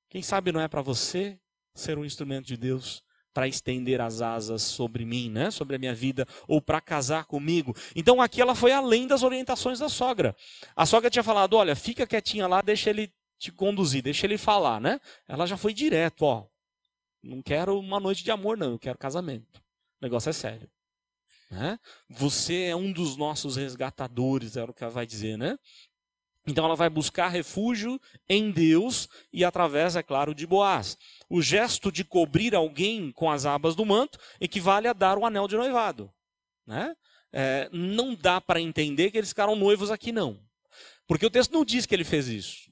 Quem sabe não é para você ser um instrumento de Deus para estender as asas sobre mim, né? Sobre a minha vida, ou para casar comigo. Então aqui ela foi além das orientações da sogra. A sogra tinha falado, olha, fica quietinha lá, deixa ele te conduzir, deixa ele falar, né? Ela já foi direto, ó, não quero uma noite de amor não, eu quero casamento. O negócio é sério. Né? Você é um dos nossos resgatadores, é o que ela vai dizer, né? Então ela vai buscar refúgio em Deus e através, é claro, de Boaz. O gesto de cobrir alguém com as abas do manto equivale a dar o anel de noivado. Né? Não dá para entender que eles ficaram noivos aqui não. Porque o texto não diz que ele fez isso.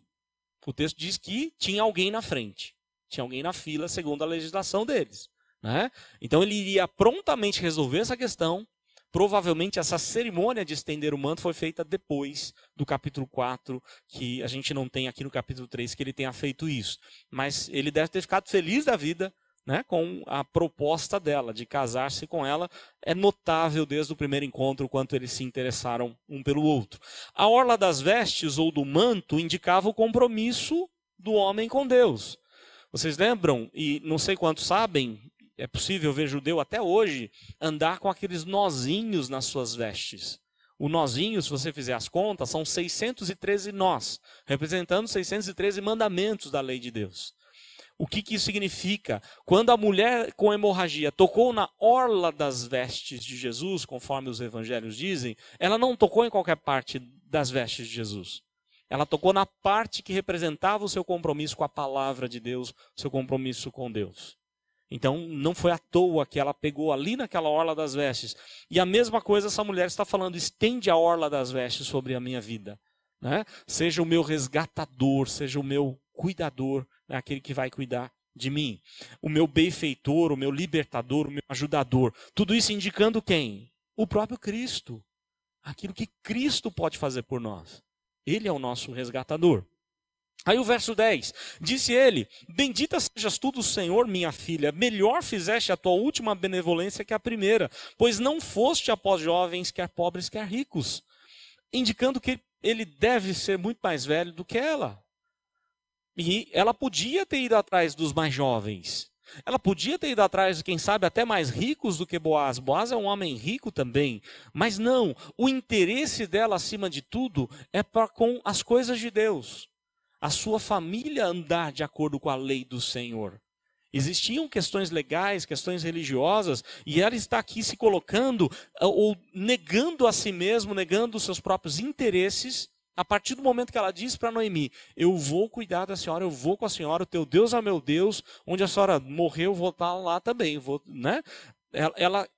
O texto diz que tinha alguém na frente. Tinha alguém na fila segundo a legislação deles. Né? Então ele iria prontamente resolver essa questão. Provavelmente essa cerimônia de estender o manto foi feita depois do capítulo 4, que a gente não tem aqui no capítulo 3 que ele tenha feito isso. Mas ele deve ter ficado feliz da vida, né, com a proposta dela, de casar-se com ela. É notável desde o primeiro encontro o quanto eles se interessaram um pelo outro. A orla das vestes ou do manto indicava o compromisso do homem com Deus. Vocês lembram, e não sei quantos sabem, é possível ver judeu até hoje andar com aqueles nozinhos nas suas vestes. O nozinho, se você fizer as contas, são 613 nós, representando 613 mandamentos da lei de Deus. O que isso significa? Quando a mulher com hemorragia tocou na orla das vestes de Jesus, conforme os evangelhos dizem, ela não tocou em qualquer parte das vestes de Jesus. Ela tocou na parte que representava o seu compromisso com a palavra de Deus, o seu compromisso com Deus. Então, não foi à toa que ela pegou ali naquela orla das vestes. E a mesma coisa essa mulher está falando, estende a orla das vestes sobre a minha vida. Né? Seja o meu resgatador, seja o meu cuidador, né? Aquele que vai cuidar de mim. O meu benfeitor, o meu libertador, o meu ajudador. Tudo isso indicando quem? O próprio Cristo. Aquilo que Cristo pode fazer por nós. Ele é o nosso resgatador. Aí o verso 10, disse ele, bendita sejas tu do Senhor, minha filha, melhor fizeste a tua última benevolência que a primeira, pois não foste após jovens, quer pobres, quer ricos, indicando que ele deve ser muito mais velho do que ela. E ela podia ter ido atrás dos mais jovens, ela podia ter ido atrás, quem sabe, até mais ricos do que Boaz. Boaz é um homem rico também, mas não, o interesse dela, acima de tudo, é para com as coisas de Deus. A sua família andar de acordo com a lei do Senhor. Existiam questões legais, questões religiosas, e ela está aqui se colocando, ou negando a si mesma, negando os seus próprios interesses, a partir do momento que ela diz para Noemi, eu vou cuidar da senhora, eu vou com a senhora, o teu Deus é meu Deus, onde a senhora morreu, eu vou estar lá também, né?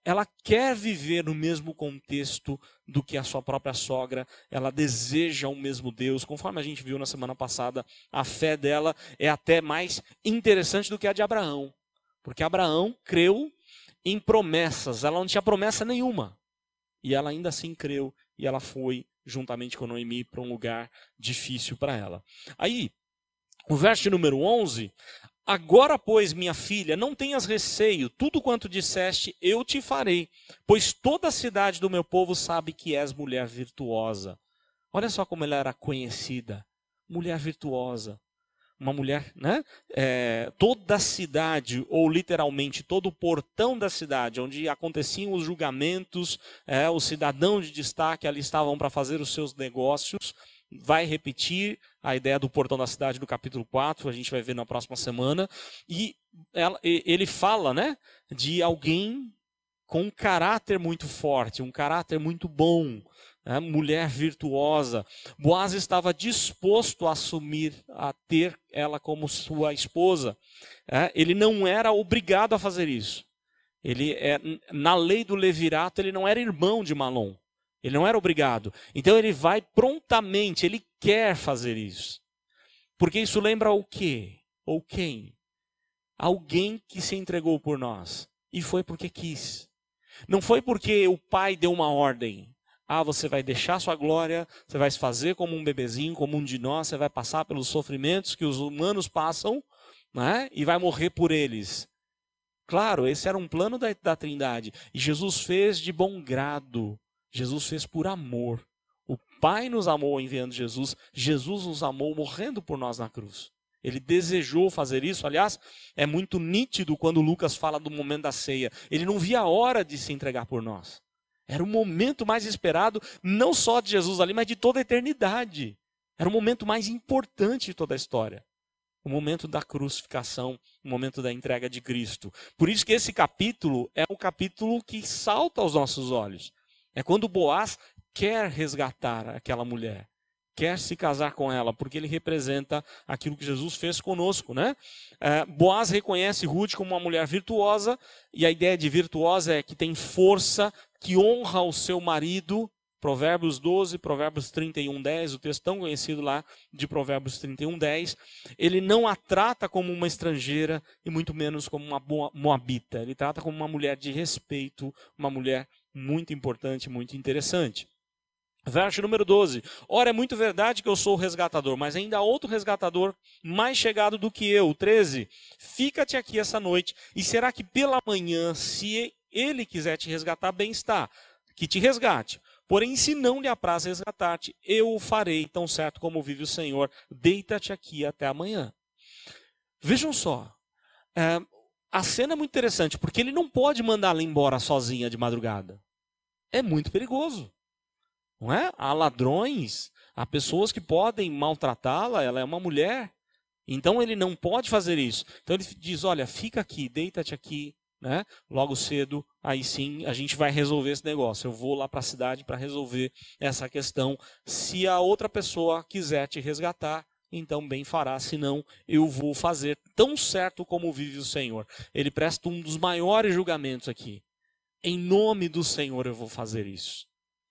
Ela quer viver no mesmo contexto do que a sua própria sogra, ela deseja o mesmo Deus, conforme a gente viu na semana passada, a fé dela é até mais interessante do que a de Abraão, porque Abraão creu em promessas, ela não tinha promessa nenhuma, e ela ainda assim creu, e ela foi juntamente com Noemi para um lugar difícil para ela. Aí, o verso número 11... Agora, pois, minha filha, não tenhas receio, tudo quanto disseste eu te farei, pois toda a cidade do meu povo sabe que és mulher virtuosa. Olha só como ela era conhecida, mulher virtuosa. Uma mulher, né? Toda a cidade, ou literalmente todo o portão da cidade, onde aconteciam os julgamentos, os cidadãos de destaque ali estavam para fazer os seus negócios. Vai repetir a ideia do portão da cidade no capítulo 4, a gente vai ver na próxima semana. E ele fala, né, de alguém com um caráter muito forte, um caráter muito bom, mulher virtuosa. Boaz estava disposto a assumir, a ter ela como sua esposa. Ele não era obrigado a fazer isso. Na lei do levirato, ele não era irmão de Malom. Ele não era obrigado. Então ele vai prontamente, ele quer fazer isso. Porque isso lembra o quê? Ou quem? Alguém que se entregou por nós. E foi porque quis. Não foi porque o pai deu uma ordem. Você vai deixar sua glória, você vai se fazer como um bebezinho, como um de nós, você vai passar pelos sofrimentos que os humanos passam, né? E vai morrer por eles. Claro, esse era um plano da Trindade. E Jesus fez de bom grado. Jesus fez por amor. O Pai nos amou enviando Jesus. Jesus nos amou morrendo por nós na cruz. Ele desejou fazer isso. Aliás, é muito nítido quando Lucas fala do momento da ceia. Ele não via a hora de se entregar por nós. Era o momento mais esperado, não só de Jesus ali, mas de toda a eternidade. Era o momento mais importante de toda a história. O momento da crucificação, o momento da entrega de Cristo. Por isso que esse capítulo é o capítulo que salta aos nossos olhos. É quando Boaz quer resgatar aquela mulher, quer se casar com ela, porque ele representa aquilo que Jesus fez conosco, né? Boaz reconhece Ruth como uma mulher virtuosa, e a ideia de virtuosa é que tem força, que honra o seu marido. Provérbios 12, Provérbios 31, 10, o texto tão conhecido lá de Provérbios 31, 10. Ele não a trata como uma estrangeira e muito menos como uma moabita. Ele trata como uma mulher de respeito, uma mulher muito importante, muito interessante. Verso número 12. Ora, é muito verdade que eu sou o resgatador, mas ainda há outro resgatador mais chegado do que eu. 13. Fica-te aqui essa noite, e será que pela manhã, se ele quiser te resgatar, bem está, que te resgate. Porém, se não lhe apraz resgatar-te, eu o farei, tão certo como vive o Senhor. Deita-te aqui até amanhã. Vejam só. A cena é muito interessante, porque ele não pode mandá-la embora sozinha de madrugada. É muito perigoso. Não é? Há ladrões, há pessoas que podem maltratá-la, ela é uma mulher. Então ele não pode fazer isso. Então ele diz, olha, fica aqui, deita-te aqui. Né? Logo cedo, aí sim, a gente vai resolver esse negócio. Eu vou lá para a cidade para resolver essa questão. Se a outra pessoa quiser te resgatar, então bem fará. Senão, eu vou fazer tão certo como vive o Senhor. Ele presta um dos maiores julgamentos aqui. Em nome do Senhor eu vou fazer isso.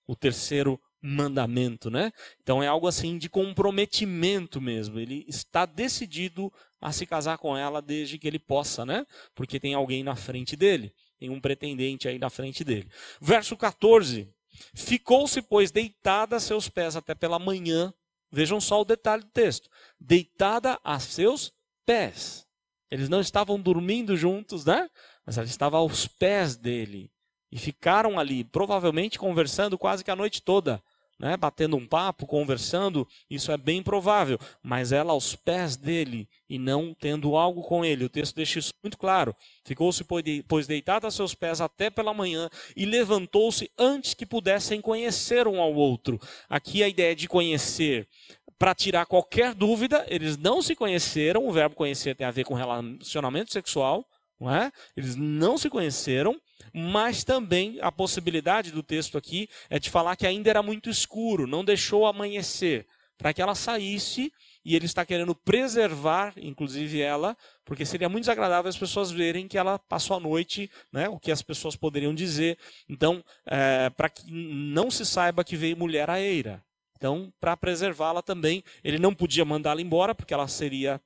O terceiro mandamento, né? Então é algo assim de comprometimento mesmo. Ele está decidido a se casar com ela desde que ele possa, né? Porque tem alguém na frente dele, tem um pretendente aí na frente dele. Verso 14. Ficou-se, pois, deitada a seus pés até pela manhã. Vejam só o detalhe do texto. Deitada a seus pés. Eles não estavam dormindo juntos, né? Mas ela estava aos pés dele. E ficaram ali, provavelmente conversando quase que a noite toda. Né, batendo um papo, conversando, isso é bem provável, mas ela aos pés dele e não tendo algo com ele. O texto deixa isso muito claro. Ficou-se, pois, deitada a seus pés até pela manhã e levantou-se antes que pudessem conhecer um ao outro. Aqui a ideia de conhecer, para tirar qualquer dúvida, eles não se conheceram, o verbo conhecer tem a ver com relacionamento sexual, não é? Eles não se conheceram. Mas também a possibilidade do texto aqui é de falar que ainda era muito escuro, não deixou amanhecer, para que ela saísse, e ele está querendo preservar, inclusive ela, porque seria muito desagradável as pessoas verem que ela passou a noite, né, o que as pessoas poderiam dizer. Então, para que não se saiba que veio mulher à eira. Então, para preservá-la também, ele não podia mandá-la embora, porque ela seria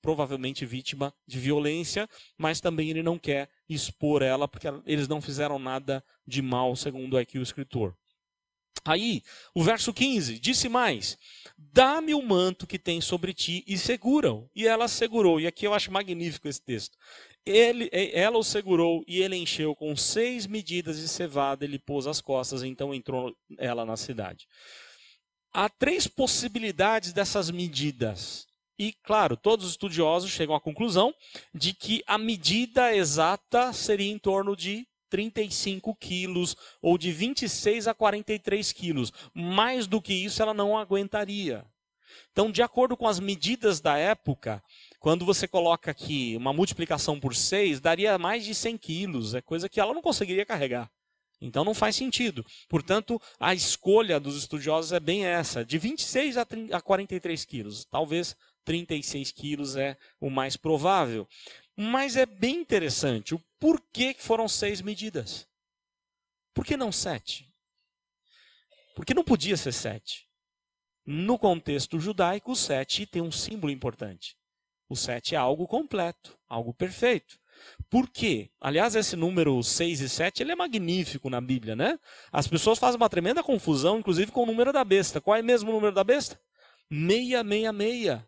provavelmente vítima de violência, mas também ele não quer expor ela, porque eles não fizeram nada de mal, segundo aqui o escritor. Aí, o verso 15, disse mais, dá-me o manto que tem sobre ti e segura-o. E ela segurou, e aqui eu acho magnífico esse texto. Ela o segurou e ele encheu com 6 medidas de cevada, ele pôs as costas, então entrou ela na cidade. Há 3 possibilidades dessas medidas. E, claro, todos os estudiosos chegam à conclusão de que a medida exata seria em torno de 35 quilos ou de 26 a 43 quilos. Mais do que isso, ela não aguentaria. Então, de acordo com as medidas da época, quando você coloca aqui uma multiplicação por 6, daria mais de 100 quilos. É coisa que ela não conseguiria carregar. Então não faz sentido. Portanto, a escolha dos estudiosos é bem essa, de 26 a 43 quilos. Talvez 36 quilos é o mais provável. Mas é bem interessante o porquê que foram 6 medidas. Por que não 7? Porque não podia ser 7. No contexto judaico, o 7 tem um símbolo importante. O 7 é algo completo, algo perfeito. Por quê? Aliás, esse número 6 e 7 ele é magnífico na Bíblia, né? As pessoas fazem uma tremenda confusão, inclusive com o número da besta. Qual é mesmo o número da besta? 666.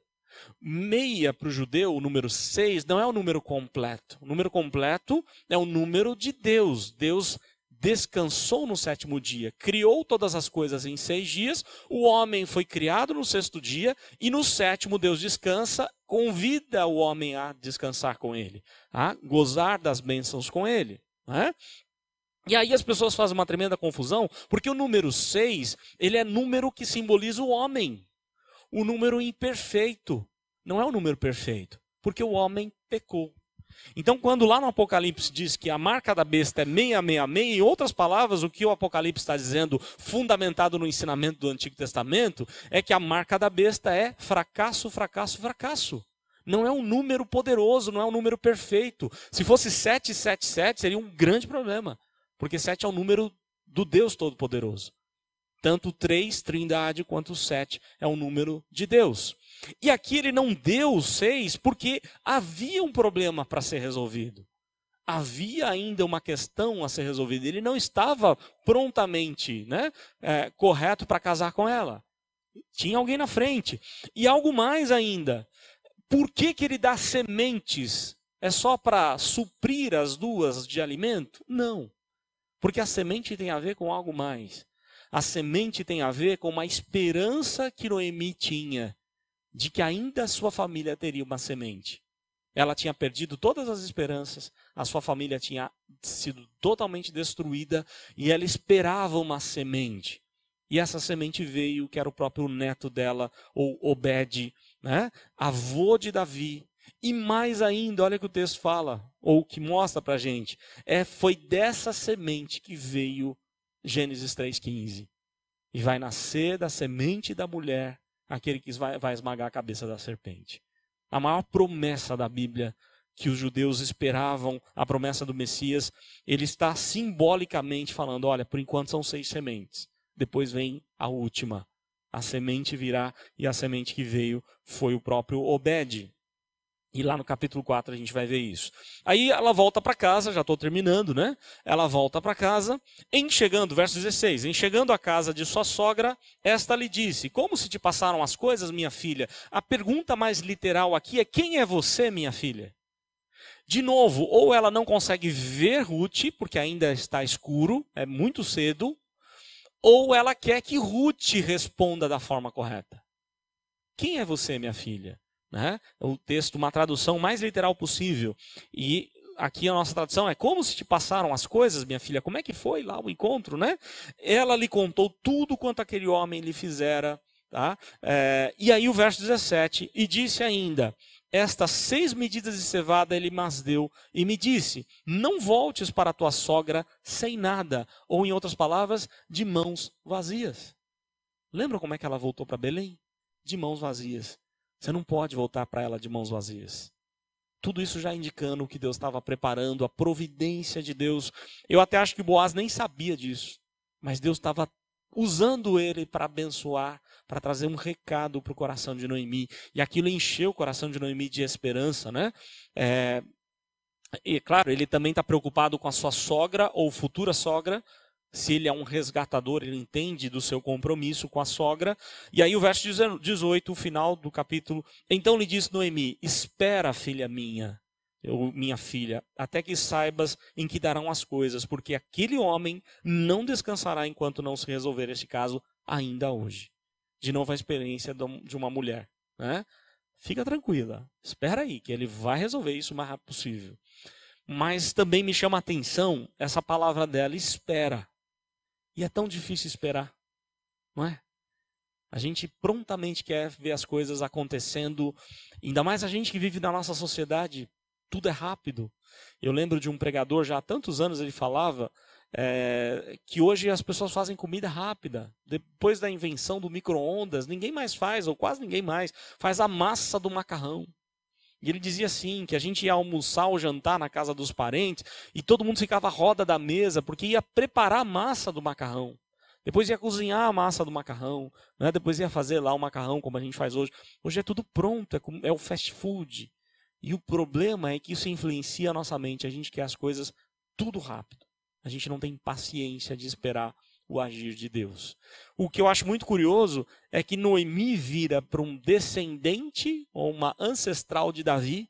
Meia para o judeu, o número 6, não é o número completo. O número completo é o número de Deus. Deus descansou no 7º dia, criou todas as coisas em 6 dias, o homem foi criado no 6º dia, e no 7º Deus descansa, convida o homem a descansar com ele, a gozar das bênçãos com ele. Né? E aí as pessoas fazem uma tremenda confusão, porque o número 6, ele é número que simboliza o homem, o número imperfeito, não é o número perfeito, porque o homem pecou. Então, quando lá no Apocalipse diz que a marca da besta é 666, em outras palavras, o que o Apocalipse está dizendo, fundamentado no ensinamento do Antigo Testamento, é que a marca da besta é fracasso, fracasso, fracasso. Não é um número poderoso, não é um número perfeito. Se fosse 777, seria um grande problema, porque 7 é o número do Deus Todo-Poderoso. Tanto o 3, trindade, quanto o 7 é o número de Deus. E aqui ele não deu o 6 porque havia um problema para ser resolvido. Havia ainda uma questão a ser resolvida. Ele não estava prontamente correto para casar com ela. Tinha alguém na frente. E algo mais ainda. Por que ele dá sementes? É só para suprir as duas de alimento? Não. Porque a semente tem a ver com algo mais. A semente tem a ver com uma esperança que Noemi tinha de que ainda a sua família teria uma semente. Ela tinha perdido todas as esperanças, a sua família tinha sido totalmente destruída e ela esperava uma semente. E essa semente veio, que era o próprio neto dela, ou Obed, avô de Davi. E mais ainda, olha o que o texto fala, ou o que mostra para a gente, foi dessa semente que veio Gênesis 3,15. E vai nascer da semente da mulher aquele que vai esmagar a cabeça da serpente. A maior promessa da Bíblia que os judeus esperavam, a promessa do Messias, ele está simbolicamente falando, olha, por enquanto são 6 sementes. Depois vem a última. A semente virá e a semente que veio foi o próprio Obed. E lá no capítulo 4 a gente vai ver isso. Aí ela volta para casa, já estou terminando, né? Ela volta para casa, verso 16, chegando à casa de sua sogra, esta lhe disse, como se te passaram as coisas, minha filha? A pergunta mais literal aqui é, quem é você, minha filha? De novo, ou ela não consegue ver Ruth, porque ainda está escuro, é muito cedo, ou ela quer que Ruth responda da forma correta. Quem é você, minha filha? O texto, uma tradução mais literal possível. E aqui a nossa tradução é, como se te passaram as coisas, minha filha? Como é que foi lá o encontro? Ela lhe contou tudo quanto aquele homem lhe fizera. Tá? E aí o verso 17, e disse ainda, estas 6 medidas de cevada ele mas deu, e me disse, não voltes para a tua sogra sem nada, ou em outras palavras, de mãos vazias. Lembram como é que ela voltou para Belém? De mãos vazias. Você não pode voltar para ela de mãos vazias. Tudo isso já indicando o que Deus estava preparando, a providência de Deus. Eu até acho que Boaz nem sabia disso. Mas Deus estava usando ele para abençoar, para trazer um recado para o coração de Noemi. E aquilo encheu o coração de Noemi de esperança. E claro, ele também está preocupado com a sua sogra ou futura sogra. Se ele é um resgatador, ele entende do seu compromisso com a sogra. E aí o verso 18, o final do capítulo. Então lhe disse Noemi, espera, filha minha filha, até que saibas em que darão as coisas, porque aquele homem não descansará enquanto não se resolver este caso ainda hoje. De novo a experiência de uma mulher. Fica tranquila, espera aí, que ele vai resolver isso o mais rápido possível. Mas também me chama a atenção essa palavra dela, espera. E é tão difícil esperar, não é? A gente prontamente quer ver as coisas acontecendo, ainda mais a gente que vive na nossa sociedade, tudo é rápido. Eu lembro de um pregador, já há tantos anos ele falava, que hoje as pessoas fazem comida rápida. Depois da invenção do micro-ondas, ninguém mais faz, ou quase ninguém mais, faz a massa do macarrão. E ele dizia assim, que a gente ia almoçar ou jantar na casa dos parentes, e todo mundo ficava à roda da mesa, porque ia preparar a massa do macarrão. Depois ia cozinhar a massa do macarrão, né? Depois ia fazer lá o macarrão, como a gente faz hoje. Hoje é tudo pronto, é o fast food. E o problema é que isso influencia a nossa mente. A gente quer as coisas tudo rápido. A gente não tem paciência de esperar o agir de Deus. O que eu acho muito curioso é que Noemi vira para um descendente ou uma ancestral de Davi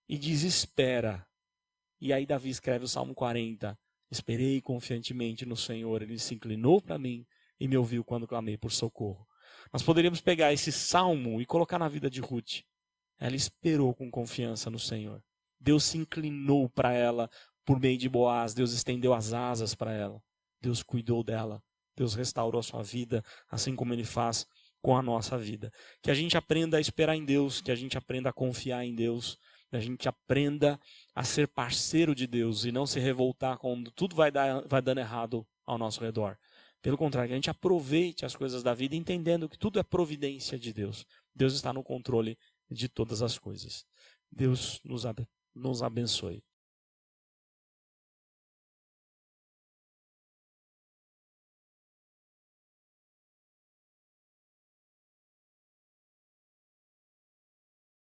e diz: espera. E aí Davi escreve o Salmo 40. Esperei confiantemente no Senhor, Ele se inclinou para mim e me ouviu quando clamei por socorro. Nós poderíamos pegar esse salmo e colocar na vida de Ruth. Ela esperou com confiança no Senhor. Deus se inclinou para ela por meio de Boaz. Deus estendeu as asas para ela. Deus cuidou dela. Deus restaurou a sua vida, assim como Ele faz com a nossa vida. Que a gente aprenda a esperar em Deus, que a gente aprenda a confiar em Deus, que a gente aprenda a ser parceiro de Deus e não se revoltar quando tudo vai dando errado ao nosso redor. Pelo contrário, que a gente aproveite as coisas da vida entendendo que tudo é providência de Deus. Deus está no controle de todas as coisas. Deus nos abençoe.